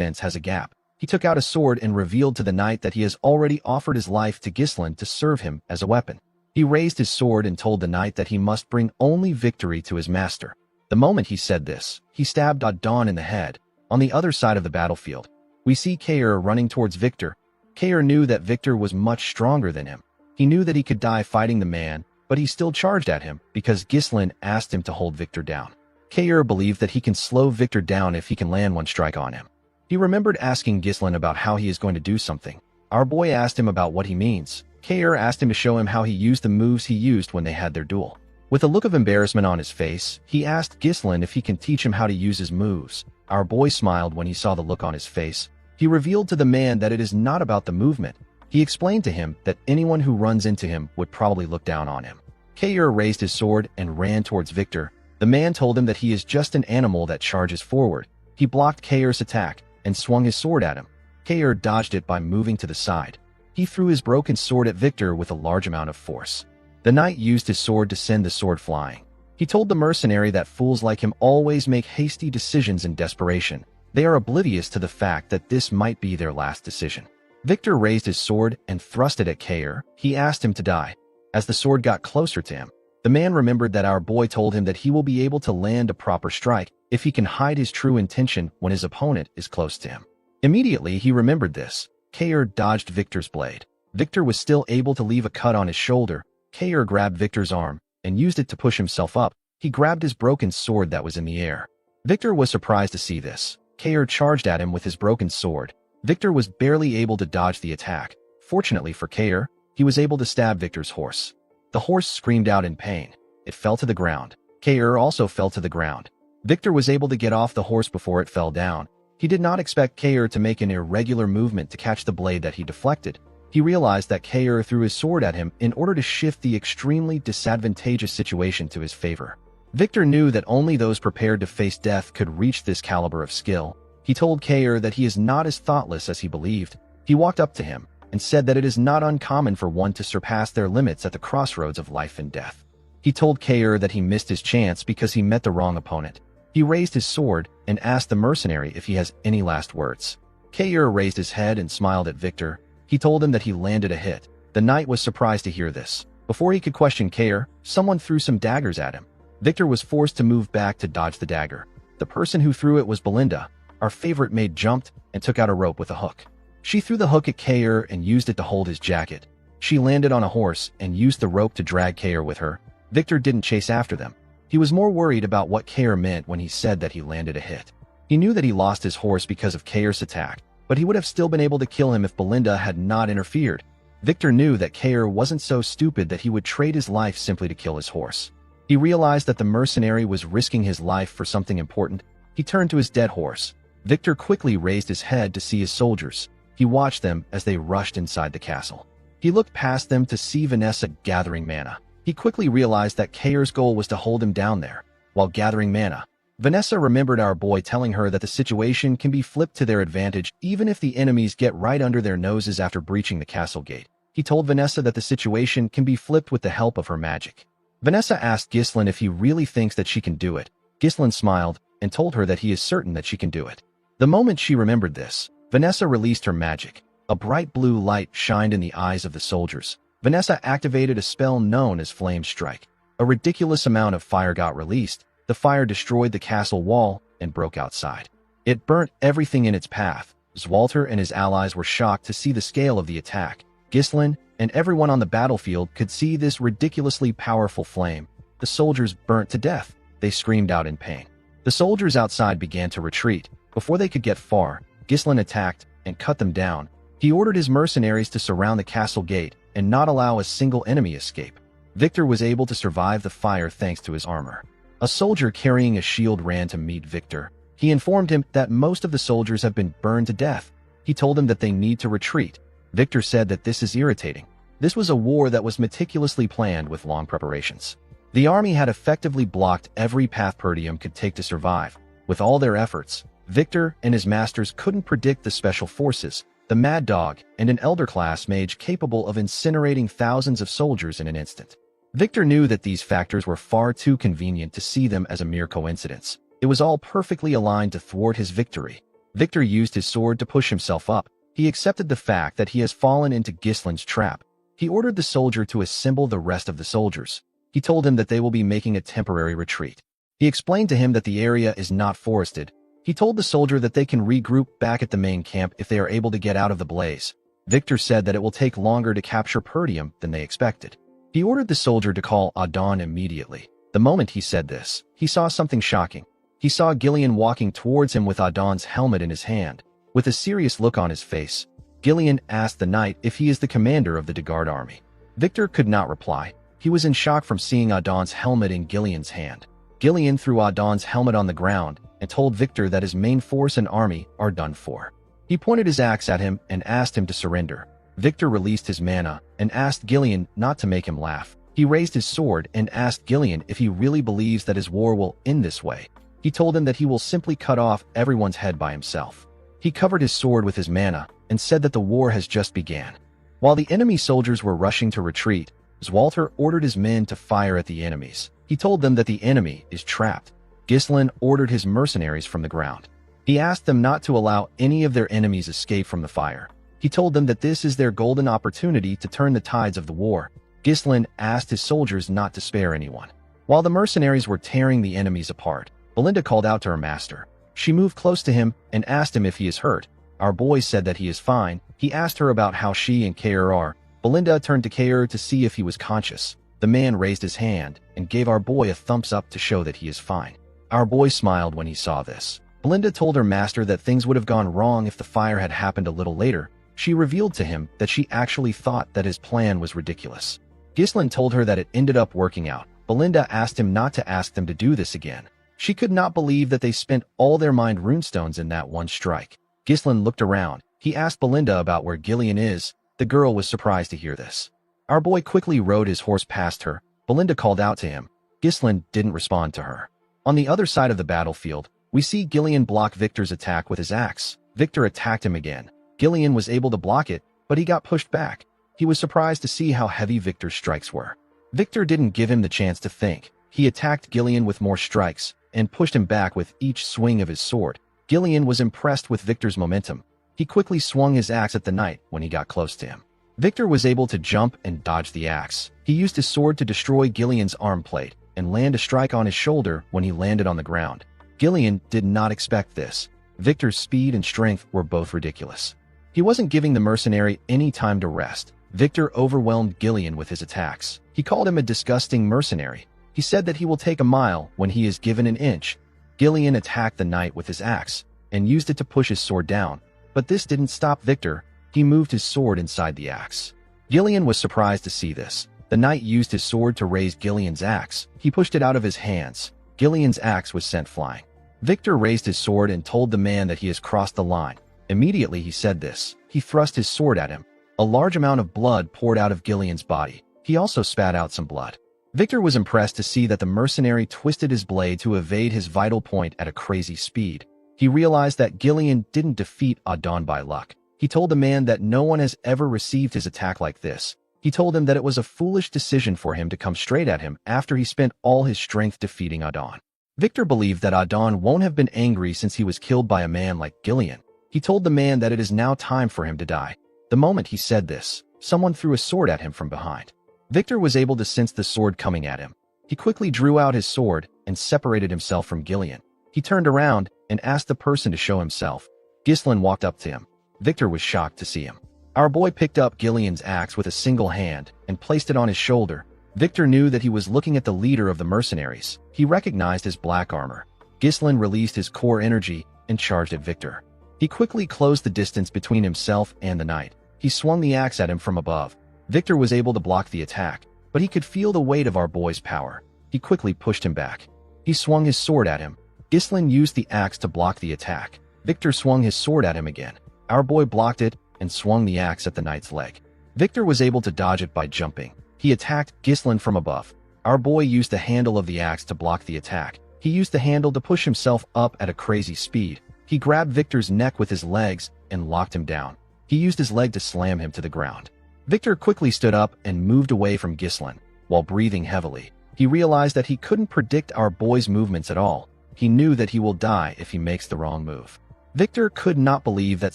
fence has a gap. He took out a sword and revealed to the knight that he has already offered his life to Ghislain to serve him as a weapon. He raised his sword and told the knight that he must bring only victory to his master. The moment he said this, he stabbed Dawn in the head. On the other side of the battlefield, we see Kair running towards Victor. Kair knew that Victor was much stronger than him. He knew that he could die fighting the man, but he still charged at him because Ghislain asked him to hold Victor down. Kair believed that he can slow Victor down if he can land one strike on him. He remembered asking Ghislain about how he is going to do something. Our boy asked him about what he means. Kair asked him to show him how he used the moves he used when they had their duel. With a look of embarrassment on his face, he asked Ghislain if he can teach him how to use his moves. Our boy smiled when he saw the look on his face. He revealed to the man that it is not about the movement. He explained to him that anyone who runs into him would probably look down on him. Kair raised his sword and ran towards Victor. The man told him that he is just an animal that charges forward. He blocked Kair's attack and swung his sword at him. Kair dodged it by moving to the side. He threw his broken sword at Victor with a large amount of force. The knight used his sword to send the sword flying. He told the mercenary that fools like him always make hasty decisions in desperation. They are oblivious to the fact that this might be their last decision. Victor raised his sword and thrust it at Kair. He asked him to die. As the sword got closer to him, the man remembered that our boy told him that he will be able to land a proper strike if he can hide his true intention when his opponent is close to him. Immediately, he remembered this. Kair dodged Victor's blade. Victor was still able to leave a cut on his shoulder. Kair grabbed Victor's arm and used it to push himself up. He grabbed his broken sword that was in the air. Victor was surprised to see this. Kair charged at him with his broken sword. Victor was barely able to dodge the attack. Fortunately for Kair, he was able to stab Victor's horse. The horse screamed out in pain. It fell to the ground. Kair also fell to the ground. Victor was able to get off the horse before it fell down. He did not expect Kair to make an irregular movement to catch the blade that he deflected. He realized that Kair threw his sword at him in order to shift the extremely disadvantageous situation to his favor. Victor knew that only those prepared to face death could reach this caliber of skill. He told Kair that he is not as thoughtless as he believed. He walked up to him and said that it is not uncommon for one to surpass their limits at the crossroads of life and death. He told Kair that he missed his chance because he met the wrong opponent. He raised his sword and asked the mercenary if he has any last words. Kair raised his head and smiled at Victor. He told him that he landed a hit. The knight was surprised to hear this. Before he could question Kair, someone threw some daggers at him. Victor was forced to move back to dodge the dagger. The person who threw it was Belinda. Our favorite maid jumped and took out a rope with a hook. She threw the hook at Kair and used it to hold his jacket. She landed on a horse and used the rope to drag Kair with her. Victor didn't chase after them. He was more worried about what Kair meant when he said that he landed a hit. He knew that he lost his horse because of Kair's attack, but he would have still been able to kill him if Belinda had not interfered. Victor knew that Kair wasn't so stupid that he would trade his life simply to kill his horse. He realized that the mercenary was risking his life for something important. He turned to his dead horse. Victor quickly raised his head to see his soldiers. He watched them as they rushed inside the castle. He looked past them to see Vanessa gathering mana. He quickly realized that Kair's goal was to hold him down there. While gathering mana, Vanessa remembered our boy telling her that the situation can be flipped to their advantage even if the enemies get right under their noses after breaching the castle gate. He told Vanessa that the situation can be flipped with the help of her magic. Vanessa asked Ghislain if he really thinks that she can do it. Ghislain smiled and told her that he is certain that she can do it. The moment she remembered this, Vanessa released her magic. A bright blue light shined in the eyes of the soldiers. Vanessa activated a spell known as Flame Strike. A ridiculous amount of fire got released. The fire destroyed the castle wall and broke outside. It burnt everything in its path. Zwalter and his allies were shocked to see the scale of the attack. Ghislain and everyone on the battlefield could see this ridiculously powerful flame. The soldiers burnt to death. They screamed out in pain. The soldiers outside began to retreat. Before they could get far, Ghislain attacked and cut them down. He ordered his mercenaries to surround the castle gate and not allow a single enemy escape. Victor was able to survive the fire thanks to his armor. A soldier carrying a shield ran to meet Victor. He informed him that most of the soldiers have been burned to death. He told them that they need to retreat. Victor said that this is irritating. This was a war that was meticulously planned with long preparations. The army had effectively blocked every path Perdium could take to survive. With all their efforts, Victor and his masters couldn't predict the special forces, the Mad Dog, and an elder-class mage capable of incinerating thousands of soldiers in an instant. Victor knew that these factors were far too convenient to see them as a mere coincidence. It was all perfectly aligned to thwart his victory. Victor used his sword to push himself up. He accepted the fact that he has fallen into Gislin's trap. He ordered the soldier to assemble the rest of the soldiers. He told him that they will be making a temporary retreat. He explained to him that the area is not forested. He told the soldier that they can regroup back at the main camp if they are able to get out of the blaze. Victor said that it will take longer to capture Perdium than they expected. He ordered the soldier to call Adon immediately. The moment he said this, he saw something shocking. He saw Gillian walking towards him with Adon's helmet in his hand. With a serious look on his face, Gillian asked the knight if he is the commander of the Degard army. Victor could not reply. He was in shock from seeing Adon's helmet in Gillian's hand. Gillian threw Adon's helmet on the ground and told Victor that his main force and army are done for. He pointed his axe at him and asked him to surrender. Victor released his mana and asked Gillian not to make him laugh. He raised his sword and asked Gillian if he really believes that his war will end this way. He told him that he will simply cut off everyone's head by himself. He covered his sword with his mana and said that the war has just begun. While the enemy soldiers were rushing to retreat, Zwalter ordered his men to fire at the enemies. He told them that the enemy is trapped. Gislin ordered his mercenaries from the ground. He asked them not to allow any of their enemies escape from the fire. He told them that this is their golden opportunity to turn the tides of the war. Gislin asked his soldiers not to spare anyone. While the mercenaries were tearing the enemies apart, Belinda called out to her master. She moved close to him and asked him if he is hurt. Our boy said that he is fine. He asked her about how she and Kair are. Belinda turned to Kair to see if he was conscious. The man raised his hand and gave our boy a thumbs up to show that he is fine. Our boy smiled when he saw this. Belinda told her master that things would have gone wrong if the fire had happened a little later. She revealed to him that she actually thought that his plan was ridiculous. Gislin told her that it ended up working out. Belinda asked him not to ask them to do this again. She could not believe that they spent all their mind runestones in that one strike. Gislin looked around. He asked Belinda about where Gillian is. The girl was surprised to hear this. Our boy quickly rode his horse past her. Belinda called out to him. Gislin didn't respond to her. On the other side of the battlefield, we see Gillian block Victor's attack with his axe. Victor attacked him again. Gillian was able to block it, but he got pushed back. He was surprised to see how heavy Victor's strikes were. Victor didn't give him the chance to think. He attacked Gillian with more strikes and pushed him back with each swing of his sword. Gillian was impressed with Victor's momentum. He quickly swung his axe at the knight when he got close to him. Victor was able to jump and dodge the axe. He used his sword to destroy Gillian's arm plate and land a strike on his shoulder when he landed on the ground. Gillian did not expect this. Victor's speed and strength were both ridiculous. He wasn't giving the mercenary any time to rest. Victor overwhelmed Gillian with his attacks. He called him a disgusting mercenary. He said that he will take a mile when he is given an inch. Gillian attacked the knight with his axe and used it to push his sword down. But this didn't stop Victor. He moved his sword inside the axe. Gillian was surprised to see this. The knight used his sword to raise Gillian's axe. He pushed it out of his hands. Gillian's axe was sent flying. Victor raised his sword and told the man that he has crossed the line. Immediately he said this. He thrust his sword at him. A large amount of blood poured out of Gillian's body. He also spat out some blood. Victor was impressed to see that the mercenary twisted his blade to evade his vital point at a crazy speed. He realized that Gillian didn't defeat Adon by luck. He told the man that no one has ever received his attack like this. He told him that it was a foolish decision for him to come straight at him after he spent all his strength defeating Adon. Victor believed that Adon won't have been angry since he was killed by a man like Gillian. He told the man that it is now time for him to die. The moment he said this, someone threw a sword at him from behind. Victor was able to sense the sword coming at him. He quickly drew out his sword and separated himself from Gillian. He turned around and asked the person to show himself. Gislin walked up to him. Victor was shocked to see him. Our boy picked up Gillian's axe with a single hand and placed it on his shoulder. Victor knew that he was looking at the leader of the mercenaries. He recognized his black armor. Gislin released his core energy and charged at Victor. He quickly closed the distance between himself and the knight. He swung the axe at him from above. Victor was able to block the attack, but he could feel the weight of our boy's power. He quickly pushed him back. He swung his sword at him. Gislin used the axe to block the attack. Victor swung his sword at him again. Our boy blocked it and swung the axe at the knight's leg. Victor was able to dodge it by jumping. He attacked Gislin from above. Our boy used the handle of the axe to block the attack. He used the handle to push himself up at a crazy speed. He grabbed Victor's neck with his legs and locked him down. He used his leg to slam him to the ground. Victor quickly stood up and moved away from Gislin. While breathing heavily, he realized that he couldn't predict our boy's movements at all. He knew that he will die if he makes the wrong move. Victor could not believe that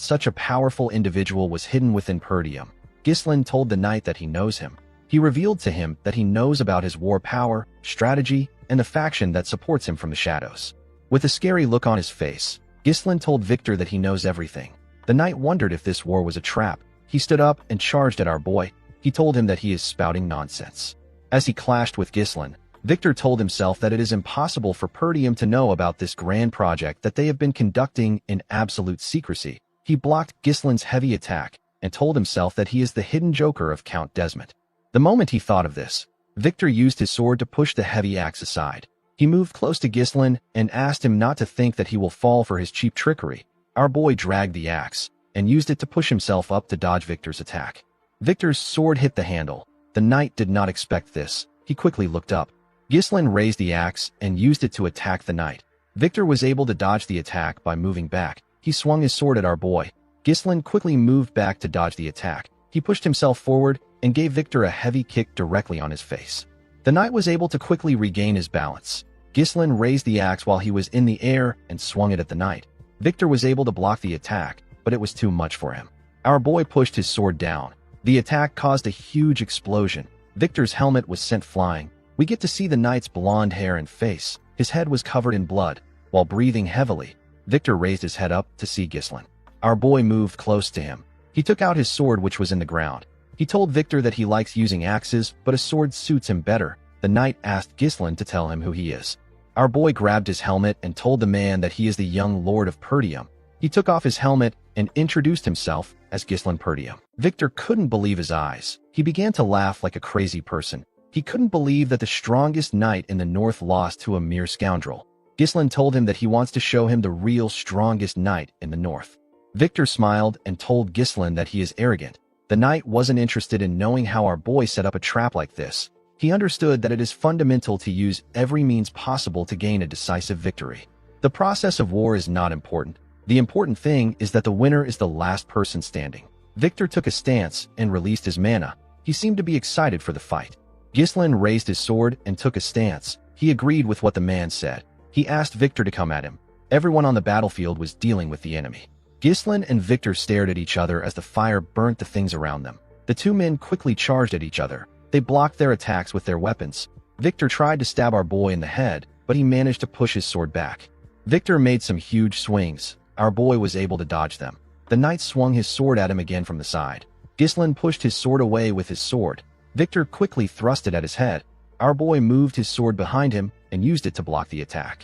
such a powerful individual was hidden within Perdium. Ghislain told the knight that he knows him. He revealed to him that he knows about his war power, strategy, and the faction that supports him from the shadows. With a scary look on his face, Ghislain told Victor that he knows everything. The knight wondered if this war was a trap. He stood up and charged at our boy. He told him that he is spouting nonsense. As he clashed with Ghislain, Victor told himself that it is impossible for Perdium to know about this grand project that they have been conducting in absolute secrecy. He blocked Ghislain's heavy attack and told himself that he is the hidden joker of Count Desmond. The moment he thought of this, Victor used his sword to push the heavy axe aside. He moved close to Ghislain and asked him not to think that he will fall for his cheap trickery. Our boy dragged the axe and used it to push himself up to dodge Victor's attack. Victor's sword hit the handle. The knight did not expect this. He quickly looked up. Ghislain raised the axe and used it to attack the knight. Victor was able to dodge the attack by moving back. He swung his sword at our boy. Ghislain quickly moved back to dodge the attack. He pushed himself forward and gave Victor a heavy kick directly on his face. The knight was able to quickly regain his balance. Ghislain raised the axe while he was in the air and swung it at the knight. Victor was able to block the attack, but it was too much for him. Our boy pushed his sword down. The attack caused a huge explosion. Victor's helmet was sent flying. We get to see the knight's blonde hair and face. His head was covered in blood. While breathing heavily, Victor raised his head up to see Ghislain. Our boy moved close to him. He took out his sword, which was in the ground. He told Victor that he likes using axes, but a sword suits him better. The knight asked Ghislain to tell him who he is. Our boy grabbed his helmet and told the man that he is the young lord of Perdium. He took off his helmet and introduced himself as Ghislain Perdium. Victor couldn't believe his eyes. He began to laugh like a crazy person. He couldn't believe that the strongest knight in the north lost to a mere scoundrel. Ghislain told him that he wants to show him the real strongest knight in the north. Victor smiled and told Ghislain that he is arrogant. The knight wasn't interested in knowing how our boy set up a trap like this. He understood that it is fundamental to use every means possible to gain a decisive victory. The process of war is not important. The important thing is that the winner is the last person standing. Victor took a stance and released his mana. He seemed to be excited for the fight. Ghislain raised his sword and took a stance. He agreed with what the man said. He asked Victor to come at him. Everyone on the battlefield was dealing with the enemy. Ghislain and Victor stared at each other as the fire burnt the things around them. The two men quickly charged at each other. They blocked their attacks with their weapons. Victor tried to stab our boy in the head, but he managed to push his sword back. Victor made some huge swings. Our boy was able to dodge them. The knight swung his sword at him again from the side. Ghislain pushed his sword away with his sword. Victor quickly thrust it at his head. Our boy moved his sword behind him and used it to block the attack.